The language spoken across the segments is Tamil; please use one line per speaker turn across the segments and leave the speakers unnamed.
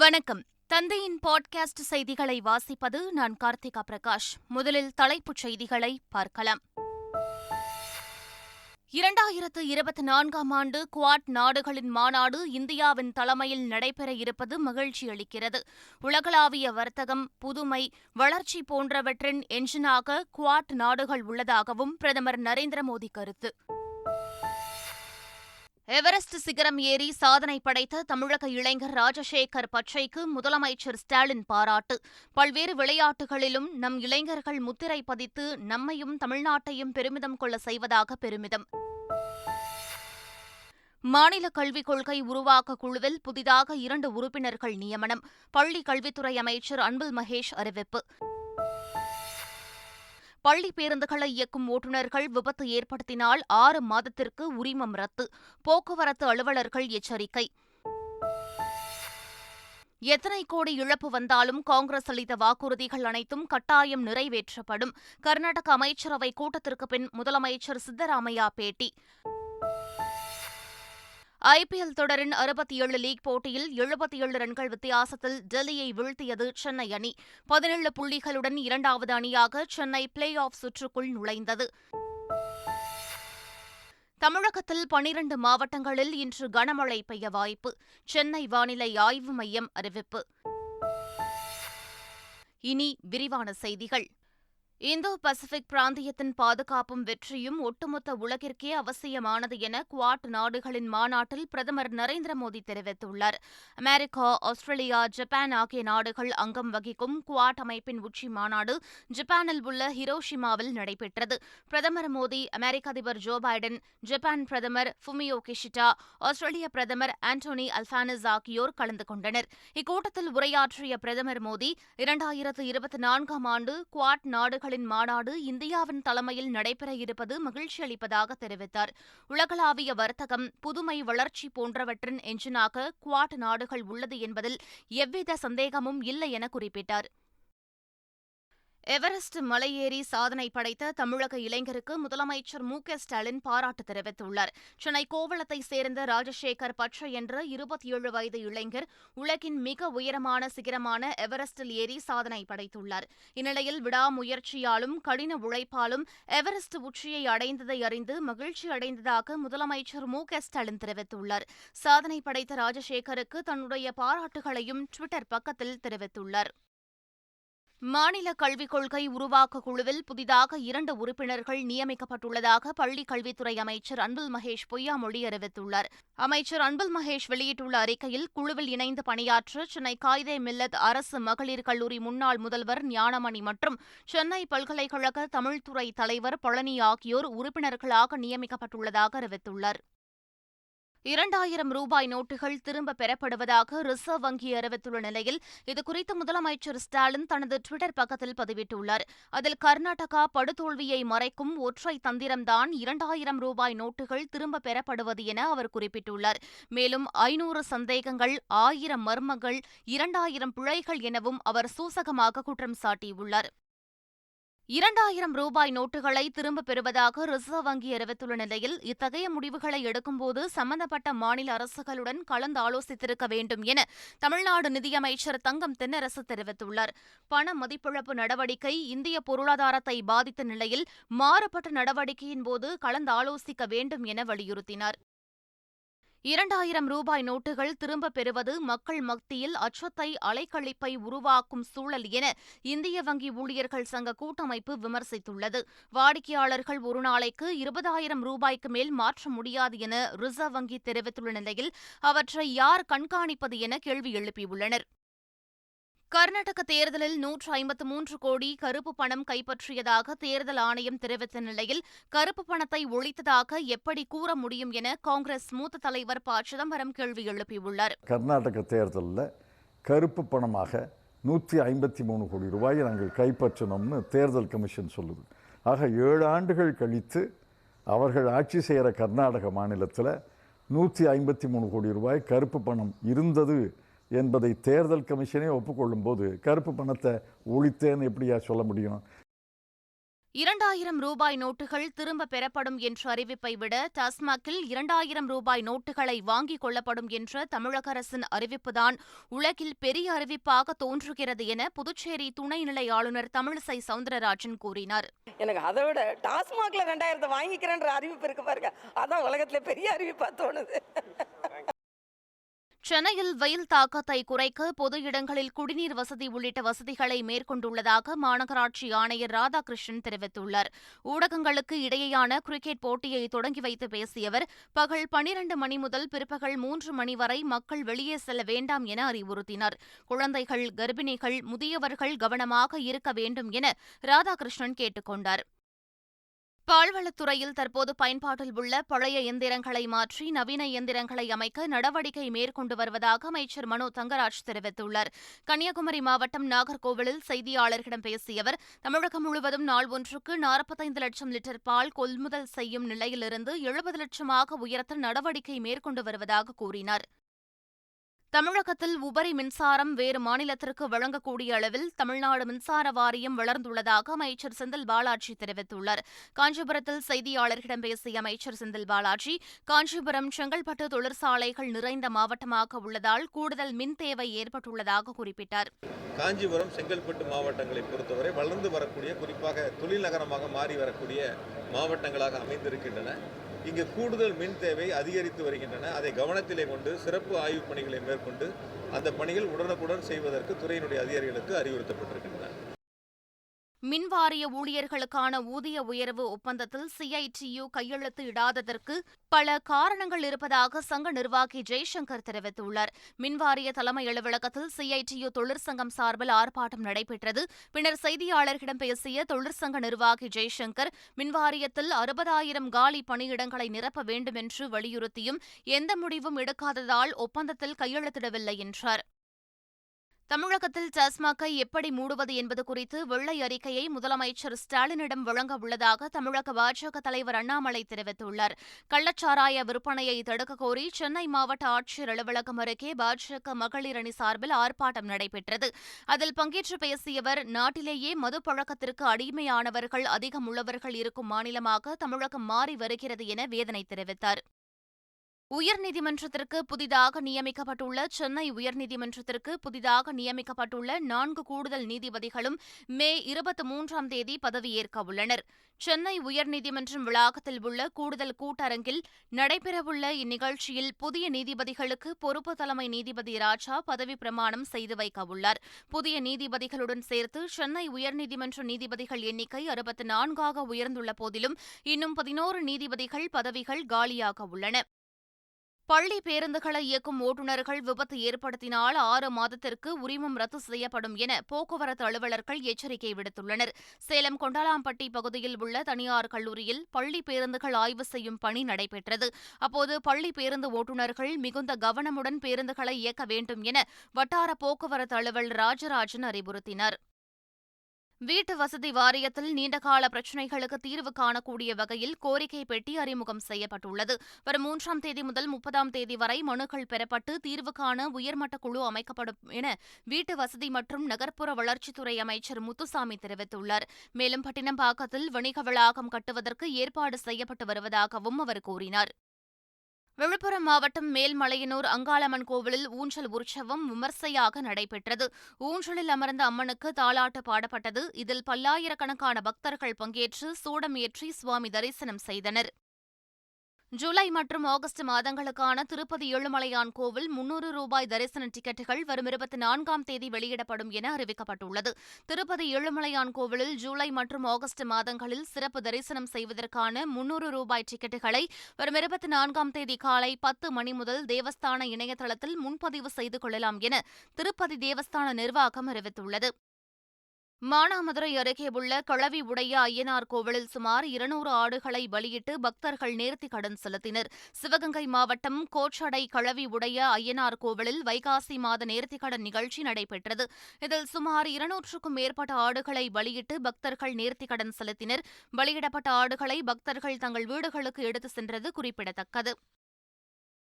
வணக்கம். தந்தையின் பாட்காஸ்ட் செய்திகளை வாசிப்பது நான் கார்த்திகா பிரகாஷ். முதலில் தலைப்புச் செய்திகளை பார்க்கலாம். 2024ஆம் ஆண்டு குவாட் நாடுகளின் மாநாடு இந்தியாவின் தலைமையில் நடைபெற இருப்பது மகிழ்ச்சி அளிக்கிறது. உலகளாவிய வர்த்தகம், புதுமை, வளர்ச்சி போன்றவற்றின் எஞ்சினாக குவாட் நாடுகள் உள்ளதாகவும் பிரதமர் நரேந்திர மோடி கருத்து. எவரெஸ்ட் சிகரம் ஏறி சாதனை படைத்த தமிழக இளைஞர் ராஜசேகர் பச்சைக்கு முதலமைச்சர் ஸ்டாலின் பாராட்டு. பல்வேறு விளையாட்டுகளிலும் நம் இளைஞர்கள் முத்திரை பதித்து நம்மையும் தமிழ்நாட்டையும் பெருமிதம் கொள்ள செய்வதாக பெருமிதம். மாநில கல்விக் கொள்கை உருவாக்க குழுவில் புதிதாக 2 உறுப்பினர்கள் நியமனம். பள்ளி கல்வித்துறை அமைச்சர் அன்பில் மகேஷ் அறிவிப்பு. பள்ளி பேருந்துகளை இயக்கும் ஓட்டுநர்கள் விபத்து ஏற்படுத்தினால் 6 மாதத்திற்கு உரிமம் ரத்து. போக்குவரத்து அலுவலர்கள் எச்சரிக்கை. எத்தனை கோடி இழப்பு வந்தாலும் காங்கிரஸ் அளித்த வாக்குறுதிகள் அனைத்தும் கட்டாயம் நிறைவேற்றப்படும். கர்நாடக அமைச்சரவை கூட்டத்திற்கு பின் முதலமைச்சர் சித்தராமையா பேட்டி. ஐபிஎல் தொடரின் 67 லீக் போட்டியில் 77 ரன்கள் வித்தியாசத்தில் டெல்லியை வீழ்த்தியது சென்னை அணி. 17 புள்ளிகளுடன் 2வது அணியாக சென்னை பிளே ஆஃப் சுற்றுக்குள் நுழைந்தது. தமிழகத்தில் 12 மாவட்டங்களில் இன்று கனமழை பெய்ய வாய்ப்பு. சென்னை வானிலை ஆய்வு மையம் அறிவிப்பு. இனி விரிவான செய்திகள். இந்தோ பசிபிக் பிராந்தியத்தின் பாதுகாப்பும் வெற்றியும் ஒட்டுமொத்த உலகிற்கே அவசியமானது என குவாட் நாடுகளின் மாநாட்டில் பிரதமர் நரேந்திர மோடி தெரிவித்துள்ளார். அமெரிக்கா, ஆஸ்திரேலியா, ஜப்பான் ஆகிய நாடுகள் அங்கம் வகிக்கும் குவாட் அமைப்பின் உச்சி மாநாடு ஜப்பானில் உள்ள ஹிரோஷிமாவில் நடைபெற்றது. பிரதமர் மோடி, அமெரிக்க அதிபர் ஜோ பைடன், ஜப்பான் பிரதமர் ஃபுமியோ கிஷிடா, ஆஸ்திரேலிய பிரதமர் ஆண்டோனி அல்பானிஸ் ஆகியோர் கலந்து கொண்டனர். இக்கூட்டத்தில் உரையாற்றிய பிரதமர் மோடி, 2024ஆம் ஆண்டு குவாட் நாடுகள் மாநாடு இந்தியாவின் தலைமையில் நடைபெற இருப்பது மகிழ்ச்சி அளிப்பதாக தெரிவித்தார். உலகளாவிய வர்த்தகம், புதுமை, வளர்ச்சி போன்றவற்றின் எஞ்சினாக குவாட் நாடுகள் உள்ளது என்பதில் எவ்வித சந்தேகமும் இல்லை என குறிப்பிட்டார். எவரெஸ்ட் மலையேறி சாதனை படைத்த தமிழக இளைஞருக்கு முதலமைச்சர் ஸ்டாலின் பாராட்டு தெரிவித்துள்ளார். சென்னை கோவளத்தைச் சேர்ந்த ராஜசேகர் பச்சை என்ற 27 வயது இளைஞர் உலகின் மிக உயரமான சிகரமான எவரெஸ்டில் ஏறி சாதனை படைத்துள்ளார். இந்நிலையில் விடாமுயற்சியாலும் கடின உழைப்பாலும் எவரெஸ்ட் உச்சியை அடைந்ததை அறிந்து மகிழ்ச்சி அடைந்ததாக முதலமைச்சர் ஸ்டாலின் தெரிவித்துள்ளார். சாதனை படைத்த ராஜசேகருக்கு தன்னுடைய பாராட்டுகளையும் டுவிட்டர் பக்கத்தில் தெரிவித்துள்ளார். மாநில கல்விக் கொள்கை உருவாக்க குழுவில் புதிதாக 2 உறுப்பினர்கள் நியமிக்கப்பட்டுள்ளதாக பள்ளிக் கல்வித்துறை அமைச்சர் அன்பில் மகேஷ் பொய்யாமொழி அறிவித்துள்ளார். அமைச்சர் அன்பில் மகேஷ் வெளியிட்டுள்ள அறிக்கையில், குழுவில் இணைந்து பணியாற்ற சென்னை காயிதே மில்லத் அரசு மகளிர் கல்லூரி முன்னாள் முதல்வர் ஞானமணி மற்றும் சென்னை பல்கலைக்கழக தமிழ்துறை தலைவர் பழனி ஆகியோர் உறுப்பினர்களாக நியமிக்கப்பட்டுள்ளதாக அறிவித்துள்ளார். 2000 ரூபாய் நோட்டுகள் திரும்ப பெறப்படுவதாக ரிசர்வ் வங்கி அறிவித்துள்ள நிலையில் இதுகுறித்து முதலமைச்சர் ஸ்டாலின் தனது டுவிட்டர் பக்கத்தில் பதிவிட்டுள்ளார். அதில் கர்நாடகா படுதோல்வியை மறைக்கும் ஒற்றை தந்திரம்தான் 2000 ரூபாய் நோட்டுகள் திரும்ப பெறப்படுவது என அவர் குறிப்பிட்டுள்ளார். மேலும் 500 சந்தேகங்கள், 1000 மர்மங்கள், 2000 பிழைகள் எனவும் அவர் சூசகமாக குற்றம் சாட்டியுள்ளார். 2000 ரூபாய் நோட்டுகளை திரும்பப் பெறுவதாக ரிசர்வ் வங்கி அறிவித்துள்ள நிலையில் இத்தகைய முடிவுகளை எடுக்கும்போது சம்பந்தப்பட்ட மாநில அரசுகளுடன் கலந்து ஆலோசித்திருக்க வேண்டும் என தமிழ்நாடு நிதியமைச்சர் தங்கம் தென்னரசு தெரிவித்துள்ளார். பண மதிப்பிழப்பு நடவடிக்கை இந்திய பொருளாதாரத்தை பாதித்த நிலையில் மாறுபட்ட நடவடிக்கையின் போது கலந்து ஆலோசிக்க வேண்டும் என வலியுறுத்தினார். 2000 ரூபாய் நோட்டுகள் திரும்பப் பெறுவது மக்கள் மத்தியில் அச்சத்தை, அலைக்கழிப்பை உருவாக்கும் சூழல் என இந்திய வங்கி ஊழியர்கள் சங்க கூட்டமைப்பு விமர்சித்துள்ளது. வாடிக்கையாளர்கள் ஒரு நாளைக்கு 20,000 ரூபாய்க்கு மேல் மாற்ற முடியாது என ரிசர்வ் வங்கி தெரிவித்துள்ள நிலையில் அவற்றை யார் கண்காணிப்பது என கேள்வி எழுப்பியுள்ளனர். கர்நாடக தேர்தலில் 153 கோடி கருப்பு பணம் கைப்பற்றியதாக தேர்தல் ஆணையம் தெரிவித்த நிலையில் கருப்பு பணத்தை ஒழித்ததாக எப்படி கூற முடியும் என காங்கிரஸ் மூத்த தலைவர் ப. சிதம்பரம் கேள்வி எழுப்பியுள்ளார்.
கர்நாடக தேர்தலில் கருப்பு பணமாக 153 கோடி ரூபாயை நாங்கள் கைப்பற்றினோம்னு தேர்தல் கமிஷன் சொல்லுது. ஆக 7 ஆண்டுகள் கழித்து அவர்கள் ஆட்சி செய்கிற கர்நாடக மாநிலத்தில் 153 கோடி ரூபாய் கருப்பு பணம் இருந்தது என்பதை தேர்தல் கமிஷனே ஒப்புக்கொள்ளும் போது கருப்பு பணத்தை ஒழித்தேன்னு எப்படியா சொல்ல முடியும்?
ரூபாய் நோட்டுகள் திரும்பப் பெறப்படும் என்ற அறிவிப்பை விட டாஸ்மாகில் ரூபாய் நோட்டுகளை வாங்கிக் கொள்ளப்படும் என்ற தமிழக அரசின் அறிவிப்புதான் உலகில் பெரிய அறிவிப்பாக தோன்றுகிறது என புதுச்சேரி துணைநிலை ஆளுநர் தமிழிசை சவுந்தரராஜன் கூறினார்.
எனக்கு அதை விட டாஸ்மாக்ல 2000 வாங்கிக்கிறேன்ற அறிவிப்பு இருக்கு பாருங்க, அதான் உலகத்துல பெரிய அறிவிப்பா தோணுது.
சென்னையில் வெயில் தாக்கத்தை குறைக்க பொது இடங்களில் குடிநீர் வசதி உள்ளிட்ட வசதிகளை மேற்கொண்டுள்ளதாக மாநகராட்சி ஆணையர் ராதாகிருஷ்ணன் தெரிவித்துள்ளார். ஊடகங்களுக்கு இடையேயான கிரிக்கெட் போட்டியை தொடங்கி வைத்து பேசிய அவர், பகல் 12 மணி முதல் பிற்பகல் 3 மணி வரை மக்கள் வெளியே செல்ல வேண்டாம் என அறிவுறுத்தினார். குழந்தைகள், கர்ப்பிணிகள், முதியவர்கள் கவனமாக இருக்க வேண்டும் என ராதாகிருஷ்ணன் கேட்டுக் கொண்டார். பால்வளத்துறையில் தற்போது பயன்பாட்டில் உள்ள பழைய எந்திரங்களை மாற்றி நவீன எந்திரங்களை அமைக்க நடவடிக்கை மேற்கொண்டு வருவதாக அமைச்சர் மனோ தங்கராஜ் தெரிவித்துள்ளார். கன்னியாகுமரி மாவட்டம் நாகர்கோவிலில் செய்தியாளர்களிடம் பேசிய அவர், தமிழகம் முழுவதும் நாள் ஒன்றுக்கு 45 லட்சம் லிட்டர் பால் கொள்முதல் செய்யும் நிலையிலிருந்து 70 லட்சமாக உயர்த்த நடவடிக்கை மேற்கொண்டு வருவதாக கூறினார். தமிழகத்தில் உபரி மின்சாரம் வேறு மாநிலத்திற்கு வழங்கக்கூடிய அளவில் தமிழ்நாடு மின்சார வாரியம் வளர்ந்துள்ளதாக அமைச்சர் செந்தில் பாலாஜி தெரிவித்துள்ளார். காஞ்சிபுரத்தில் செய்தியாளர்களிடம் பேசிய அமைச்சர் செந்தில் பாலாஜி, காஞ்சிபுரம், செங்கல்பட்டு தொழிற்சாலைகள் நிறைந்த மாவட்டமாக உள்ளதால் கூடுதல் மின் தேவை ஏற்பட்டுள்ளதாக குறிப்பிட்டார்.
காஞ்சிபுரம், செங்கல்பட்டு மாவட்டங்களை பொறுத்தவரை வளர்ந்து வரக்கூடிய, குறிப்பாக தொழில் நகரமாக மாறி வரக்கூடிய மாவட்டங்களாக அமைந்திருக்கின்றன. இங்கு கூடுதல் மின் தேவை அதிகரித்து வருகின்றன. அதை கவனத்திலே கொண்டு சிறப்பு ஆய்வுப் பணிகளை மேற்கொண்டு அந்த பணிகள் உடனுக்குடன் செய்வதற்கு துறையினுடைய அதிகாரிகளுக்கு அறிவுறுத்தப்பட்டிருக்கின்றன.
மின்வாரிய ஊழியர்களுக்கான ஊதிய உயர்வு ஒப்பந்தத்தில் சிஐடியு கையெழுத்து இடாததற்கு பல காரணங்கள் இருப்பதாக சங்க நிர்வாகி ஜெய்சங்கர் தெரிவித்துள்ளார். மின்வாரிய தலைமை அலுவலகத்தில் சிஐடியு தொழிற்சங்கம் சார்பில் ஆர்ப்பாட்டம் நடைபெற்றது. பின்னர் செய்தியாளர்களிடம் பேசிய தொழிற்சங்க நிர்வாகி ஜெய்சங்கர், மின்வாரியத்தில் 60,000 காலி பணியிடங்களை நிரப்ப வேண்டும் என்று வலியுறுத்தியும் எந்த முடிவும் எடுக்காததால் ஒப்பந்தத்தில் கையெழுத்திடவில்லை என்றார். தமிழகத்தில் டாஸ்மாகை எப்படி மூடுவது என்பது குறித்து வெள்ளை அறிக்கையை முதலமைச்சர் ஸ்டாலினிடம் வழங்க உள்ளதாக தமிழக பாஜக தலைவர் அண்ணாமலை தெரிவித்துள்ளார். கள்ளச்சாராய விற்பனையை தடுக்க கோரி சென்னை மாவட்ட ஆட்சியர் அலுவலகம் அருகே பாஜக மகளிர் அணி சார்பில் ஆர்ப்பாட்டம் நடைபெற்றது. அதில் பங்கேற்று பேசிய அவர், நாட்டிலேயே மது பழக்கத்திற்கு அடிமையானவர்கள் அதிகம் உள்ளவர்கள் இருக்கும் மாநிலமாக தமிழகம் மாறி வருகிறது என வேதனை தெரிவித்தார். உயர்நீதிமன்றத்திற்கு புதிதாக நியமிக்கப்பட்டுள்ள சென்னை உயர்நீதிமன்றத்திற்கு புதிதாக நியமிக்கப்பட்டுள்ள 4 கூடுதல் நீதிபதிகளும் மே 23ஆம் தேதி பதவியேற்க உள்ளனர். சென்னை உயர்நீதிமன்றம் வளாகத்தில் உள்ள கூடுதல் கூட்டரங்கில் நடைபெறவுள்ள இந்நிகழ்ச்சியில் புதிய நீதிபதிகளுக்கு பொறுப்பு தலைமை நீதிபதி ராஜா பதவிப் பிரமாணம் செய்து வைக்க உள்ளார். புதிய நீதிபதிகளுடன் சேர்த்து சென்னை உயர்நீதிமன்ற நீதிபதிகள் எண்ணிக்கை 64ஆக உயர்ந்துள்ள போதிலும் இன்னும் 11 நீதிபதிகள் பதவிகள் காலியாக உள்ளன. பள்ளி பேருந்துகளை இயக்கும் ஓட்டுநர்கள் விபத்து ஏற்படுத்தினால் 6 மாதத்திற்கு உரிமம் ரத்து செய்யப்படும் என போக்குவரத்து அலுவலர்கள் எச்சரிக்கை விடுத்துள்ளனர். சேலம் கொண்டாலாம்பட்டி பகுதியில் உள்ள தனியார் கல்லூரியில் பள்ளி பேருந்துகள் ஆய்வு செய்யும் பணி நடைபெற்றது. அப்போது பள்ளி பேருந்து ஓட்டுநர்கள் மிகுந்த கவனமுடன் பேருந்துகளை இயக்க வேண்டும் என வட்டார போக்குவரத்து அலுவலர் ராஜராஜன் அறிவுறுத்தினார். வீட்டு வசதி வாரியத்தில் நீண்டகால பிரச்சினைகளுக்கு தீர்வு காணக்கூடிய வகையில் கோரிக்கை பெட்டி அறிமுகம் செய்யப்பட்டுள்ளது. வரும் 3ஆம் தேதி முதல் 30ஆம் தேதி வரை மனுக்கள் பெறப்பட்டு தீர்வு காண உயர்மட்ட குழு அமைக்கப்படும் என வீட்டு வசதி மற்றும் நகர்ப்புற வளர்ச்சித்துறை அமைச்சர் முத்துசாமி தெரிவித்துள்ளார். மேலும் பட்டினப்பாக்கத்தில் வணிக வளாகம் கட்டுவதற்கு ஏற்பாடு செய்யப்பட்டு வருவதாகவும் அவர் கூறினார். விழுப்புரம் மாவட்டம் மேல்மலையனூர் அங்காளம்மன் கோவிலில் ஊஞ்சல் உற்சவம் விமர்சையாக நடைபெற்றது. ஊஞ்சலில் அமர்ந்த அம்மனுக்கு தாலாட்டு பாடப்பட்டது. இதில் பல்லாயிரக்கணக்கான பக்தர்கள் பங்கேற்று சூடம் ஏற்றி சுவாமி தரிசனம் செய்தனர். ஜூலை மற்றும் ஆகஸ்ட் மாதங்களுக்கான திருப்பதி ஏழுமலையான் கோவில் 300 ரூபாய் தரிசன டிக்கெட்டுகள் வரும் 24ஆம் தேதி வெளியிடப்படும் என அறிவிக்கப்பட்டுள்ளது. திருப்பதி ஏழுமலையான் கோவிலில் ஜூலை மற்றும் ஆகஸ்ட் மாதங்களில் சிறப்பு தரிசனம் செய்வதற்கான 300 ரூபாய் டிக்கெட்டுகளை வரும் 24ஆம் தேதி காலை 10 மணி முதல் தேவஸ்தான இணையதளத்தில் முன்பதிவு செய்து கொள்ளலாம் என திருப்பதி தேவஸ்தான நிர்வாகம் அறிவித்துள்ளது. மானாமதுரை அருகே உள்ள களவி உடைய அய்யனார் கோவிலில் சுமார் 200 ஆடுகளை பலியிட்டு பக்தர்கள் நேர்த்திக் கடன் செலுத்தினர். சிவகங்கை மாவட்டம் கோச்சடை களவி உடைய அய்யனார் கோவிலில் வைகாசி மாத நேர்த்திக் கடன் நிகழ்ச்சி நடைபெற்றது. இதில் சுமார் 200க்கும் மேற்பட்ட ஆடுகளை பலியிட்டு பக்தர்கள் நேர்த்திக் கடன் செலுத்தினர். பலியிடப்பட்ட ஆடுகளை பக்தர்கள் தங்கள் வீடுகளுக்கு எடுத்துச் சென்றது குறிப்பிடத்தக்கது.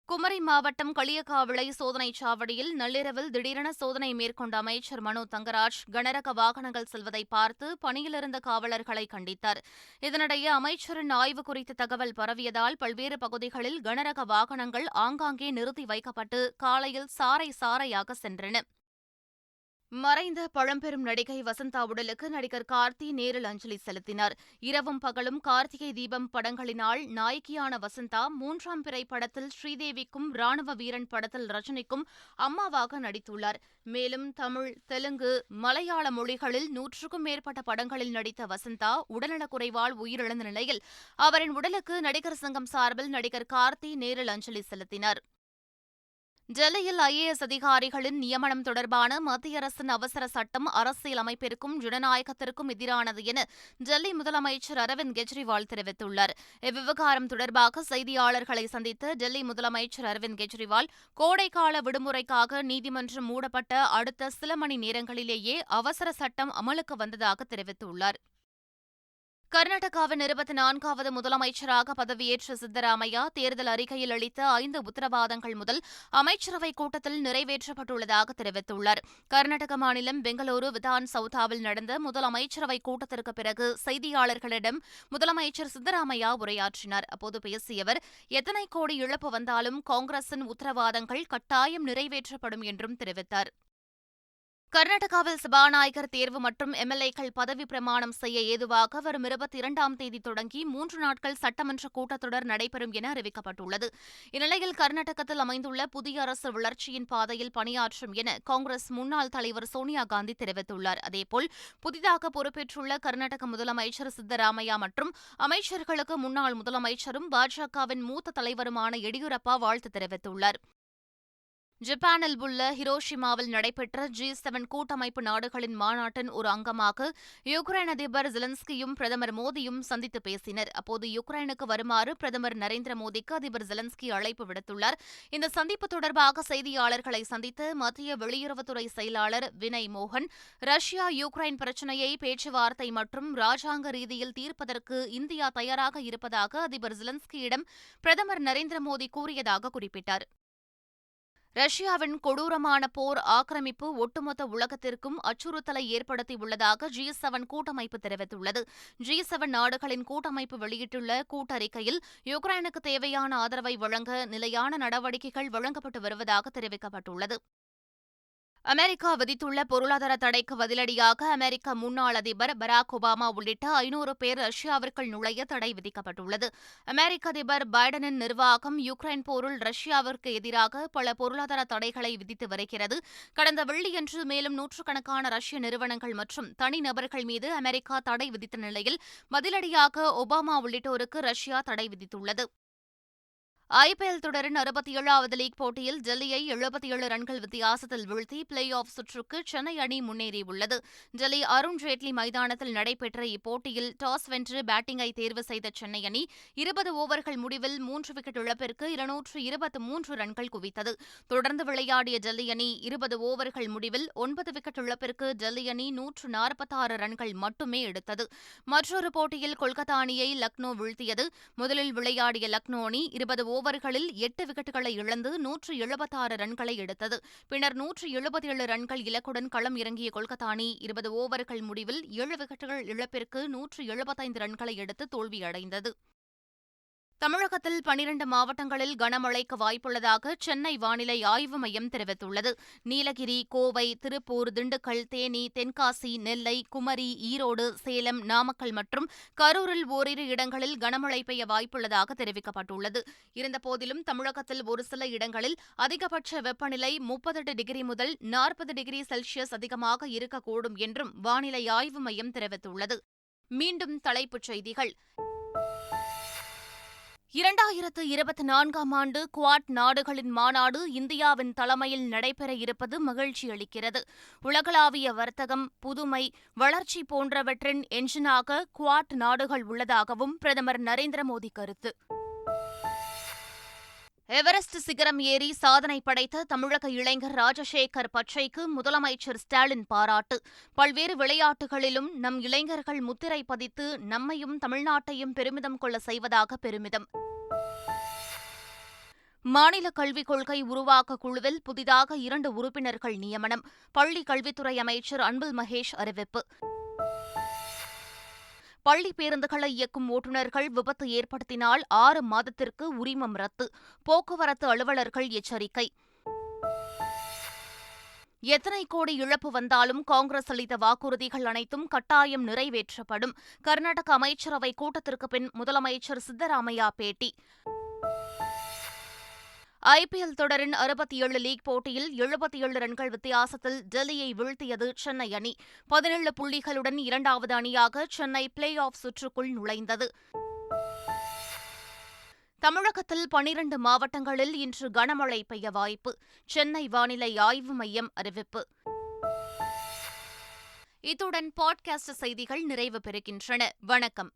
குமரி மாவட்டம் களியக்காவிளை சோதனைச் சாவடியில் நள்ளிரவில் திடீரென சோதனை மேற்கொண்ட அமைச்சர் மனோ தங்கராஜ் கனரக வாகனங்கள் செல்வதை பார்த்து பணியிலிருந்த காவலர்களை கண்டித்தார். இதனிடையே அமைச்சரின் ஆய்வு குறித்த தகவல் பரவியதால் பல்வேறு பகுதிகளில் கனரக வாகனங்கள் ஆங்காங்கே நிறுத்தி வைக்கப்பட்டு காலையில் சாறை சாறையாக சென்றன. மறைந்த பழம்பெரும் நடிகை வசந்தா உடலுக்கு நடிகர் கார்த்தி நேரில் அஞ்சலி செலுத்தினார். இரவும் பகலும் கார்த்திகை தீபம் படங்களினால் நாயகியான வசந்தா 3ஆம் பிறை படத்தில் ஸ்ரீதேவிக்கும் ராணுவ வீரன் படத்தில் ரஜினிக்கும் அம்மாவாக நடித்துள்ளார். மேலும் தமிழ், தெலுங்கு, மலையாள மொழிகளில் 100க்கும் மேற்பட்ட படங்களில் நடித்த வசந்தா உடல்நலக்குறைவால் உயிரிழந்த நிலையில் அவரின் உடலுக்கு நடிகர் சங்கம் சார்பில் நடிகர் கார்த்தி நேரில் அஞ்சலி செலுத்தினார். டெல்லியில் IAS அதிகாரிகளின் நியமனம் தொடர்பான மத்திய அரசின் அவசர சட்டம் அரசியல் அமைப்பிற்கும் ஜனநாயகத்திற்கும் எதிரானது என டெல்லி முதலமைச்சர் அரவிந்த் கெஜ்ரிவால் தெரிவித்துள்ளார். இவ்விவகாரம் தொடர்பாக செய்தியாளர்களை சந்தித்த டெல்லி முதலமைச்சர் அரவிந்த் கெஜ்ரிவால் கோடைக்கால விடுமுறைக்காக நீதிமன்றம் மூடப்பட்ட அடுத்த சில மணி நேரங்களிலேயே அவசர சட்டம் அமலுக்கு வந்ததாக தெரிவித்துள்ளார். கர்நாடகாவின் 24வது முதலமைச்சராக பதவியேற்ற சித்தராமையா தேர்தல் அறிக்கையில் அளித்த 5 உத்தரவாதங்கள் முதல் அமைச்சரவைக் கூட்டத்தில் நிறைவேற்றப்பட்டுள்ளதாக தெரிவித்துள்ளார். கர்நாடக மாநிலம் பெங்களூரு விதான் சவுதாவில் நடந்த முதல் அமைச்சரவைக் கூட்டத்திற்கு பிறகு செய்தியாளர்களிடம் முதலமைச்சர் சித்தராமையா உரையாற்றினார். அப்போது பேசிய அவர், எத்தனை கோடி இழப்பு வந்தாலும் காங்கிரசின் உத்தரவாதங்கள் கட்டாயம் நிறைவேற்றப்படும் என்றும் தெரிவித்தார். கர்நாடகாவில் சபாநாயகர் தேர்வு மற்றும் MLA-க்கள் பதவி பிரமாணம் செய்ய ஏதுவாக வரும் 22ஆம் தேதி தொடங்கி 3 நாட்கள் சட்டமன்ற கூட்டத்தொடர் நடைபெறும் என அறிவிக்கப்பட்டுள்ளது. இந்நிலையில் கர்நாடகத்தில் அமைந்துள்ள புதிய அரசு வளர்ச்சியின் பாதையில் பணியாற்றும் என காங்கிரஸ் முன்னாள் தலைவர் சோனியா காந்தி தெரிவித்துள்ளார். அதேபோல் புதிதாக பொறுப்பேற்றுள்ள கர்நாடக முதலமைச்சர் சித்தராமையா மற்றும் அமைச்சர்களுக்கு முன்னாள் முதலமைச்சரும் பாஜகவின் மூத்த தலைவருமான எடியூரப்பா வாழ்த்து தெரிவித்துள்ளார். ஜப்பானில் உள்ள ஹிரோஷிமாவில் நடைபெற்ற G7 கூட்டமைப்பு நாடுகளின் மாநாட்டின் ஒரு அங்கமாக யுக்ரைன் அதிபர் ஜெலன்ஸ்கியும் பிரதமர் மோடியும் சந்தித்து பேசினர். அப்போது யுக்ரைனுக்கு வருமாறு பிரதமர் நரேந்திர மோடிக்கு அதிபர் ஜெலன்ஸ்கி அழைப்பு விடுத்துள்ளார். இந்த சந்திப்பு தொடர்பாக செய்தியாளர்களை சந்தித்த மத்திய வெளியுறவுத்துறை செயலாளர் வினய் மோகன், ரஷ்யா யுக்ரைன் பிரச்சினையை பேச்சுவார்த்தை மற்றும் ராஜாங்க ரீதியில் தீர்ப்பதற்கு இந்தியா தயாராக இருப்பதாக அதிபர் ஜெலன்ஸ்கியிடம் பிரதமர் நரேந்திர மோடி கூறியதாக குறிப்பிட்டார். ரஷ்யாவின் கொடூரமான போர் ஆக்கிரமிப்பு ஒட்டுமொத்த உலகத்திற்கும் அச்சுறுத்தலை ஏற்படுத்தியுள்ளதாக G7 கூட்டமைப்பு தெரிவித்துள்ளது. G7 நாடுகளின் கூட்டமைப்பு வெளியிட்டுள்ள கூட்டறிக்கையில் யுக்ரைனுக்கு தேவையான ஆதரவை வழங்க நிலையான நடவடிக்கைகள் வழங்கப்பட்டு வருவதாக தெரிவிக்கப்பட்டுள்ளது. அமெரிக்கா விதித்துள்ள பொருளாதார தடைக்கு பதிலடியாக அமெரிக்க முன்னாள் அதிபர் பராக் ஒபாமா உள்ளிட்ட 500 பேர் ரஷ்யாவிற்குள் நுழைய தடை விதிக்கப்பட்டுள்ளது. அமெரிக்க அதிபர் பைடனின் நிர்வாகம் யுக்ரைன் போரில் ரஷ்யாவிற்கு எதிராக பல பொருளாதார தடைகளை விதித்து வருகிறது. கடந்த வெள்ளியன்று மேலும் நூற்றுக்கணக்கான ரஷ்ய நிறுவனங்கள் மற்றும் தனிநபர்கள் மீது அமெரிக்கா தடை விதித்த நிலையில் பதிலடியாக ஒபாமா உள்ளிட்டோருக்கு ரஷ்யா தடை விதித்துள்ளது. IPL தொடரின் 67வது லீக் போட்டியில் டெல்லியை 77 ரன்கள் வித்தியாசத்தில் வீழ்த்தி பிளே ஆஃப் சுற்றுக்கு சென்னை அணி முன்னேறியுள்ளது. டெல்லி அருண் ஜேட்லி மைதானத்தில் நடைபெற்ற இப்போட்டியில் டாஸ் வென்று பேட்டிங்கை தேர்வு செய்த சென்னை அணி 20 ஓவர்கள் முடிவில் 3 விக்கெட் இழப்பிற்கு 223 ரன்கள் குவித்தது. தொடர்ந்து விளையாடிய டெல்லி அணி 20 ஓவர்கள் முடிவில் 9 விக்கெட் இழப்பிற்கு டெல்லி அணி 146 ரன்கள் மட்டுமே எடுத்தது. மற்றொரு போட்டியில் கொல்கத்தா அணியை லக்னோ வீழ்த்தியது. முதலில் விளையாடிய லக்னோ அணி 20 ஓவர்களில் 8 விக்கெட்டுகளை இழந்து 176 ரன்களை எடுத்தது. பின்னர் 177 ரன்கள் இலக்குடன் களம் இறங்கிய கொல்கத்தா அணி 20 ஓவர்கள் முடிவில் 7 விக்கெட்டுகள் இழப்பிற்கு 175 ரன்களை எடுத்து தோல்வியடைந்தது. தமிழகத்தில் 12 மாவட்டங்களில் கனமழைக்கு வாய்ப்புள்ளதாக சென்னை வானிலை ஆய்வு மையம் தெரிவித்துள்ளது. நீலகிரி, கோவை, திருப்பூர், திண்டுக்கல், தேனி, தென்காசி, நெல்லை, குமரி, ஈரோடு, சேலம், நாமக்கல் மற்றும் கரூரில் ஓரிரு இடங்களில் கனமழை பெய்ய வாய்ப்புள்ளதாக தெரிவிக்கப்பட்டுள்ளது. இருந்தபோதிலும் தமிழகத்தில் ஒரு சில இடங்களில் அதிகபட்ச வெப்பநிலை 38 டிகிரி முதல் 40 டிகிரி செல்சியஸ் அதிகமாக இருக்கக்கூடும் என்றும் வானிலை ஆய்வு மையம் தெரிவித்துள்ளது. மீண்டும் தலைப்புச் செய்திகள். 2024ஆம் ஆண்டு குவாட் நாடுகளின் மாநாடு இந்தியாவின் தலைமையில் நடைபெற இருப்பது மகிழ்ச்சி அளிக்கிறது. உலகளாவிய வர்த்தகம், புதுமை, வளர்ச்சி போன்றவற்றின் என்ஜினாக குவாட் நாடுகள் உள்ளதாகவும் பிரதமர் நரேந்திர மோடி கருத்து. எவரெஸ்ட் சிகரம் ஏறி சாதனை படைத்த தமிழக இளைஞர் ராஜசேகர் பச்சைக்கு முதலமைச்சர் ஸ்டாலின் பாராட்டு. பல்வேறு விளையாட்டுகளிலும் நம் இளைஞர்கள் முத்திரை பதித்து நம்மையும் தமிழ்நாட்டையும் பெருமிதம் கொள்ள செய்வதாக பெருமிதம். மாநில கல்விக் கொள்கை உருவாக்க குழுவில் புதிதாக 2 உறுப்பினர்கள் நியமனம். பள்ளி கல்வித்துறை அமைச்சர் அன்பில் மகேஷ் அறிவிப்பு. பள்ளி பேருந்துகளை இயக்கும் ஓட்டுநர்கள் விபத்து ஏற்படுத்தினால் 6 மாதத்திற்கு உரிமம் ரத்து. போக்குவரத்து அலுவலர்கள் எச்சரிக்கை. எத்தனை கோடி இழப்பு வந்தாலும் காங்கிரஸ் அளித்த வாக்குறுதிகள் அனைத்தும் கட்டாயம் நிறைவேற்றப்படும். கர்நாடக அமைச்சரவை கூட்டத்திற்கு பின் முதலமைச்சர் சித்தராமையா பேட்டி. IPL தொடரின் 67 லீக் போட்டியில் 77 ரன்கள் வித்தியாசத்தில் டெல்லியை வீழ்த்தியது சென்னை அணி. 17 புள்ளிகளுடன் 2வது அணியாக சென்னை பிளே ஆஃப் சுற்றுக்குள் நுழைந்தது. தமிழகத்தில் 12 மாவட்டங்களில் இன்று கனமழை பெய்ய வாய்ப்பு. சென்னை வானிலை ஆய்வு மையம் அறிவிப்பு. இத்துடன் பாட்காஸ்ட் செய்திகள் நிறைவு பெறுகின்றன. வணக்கம்.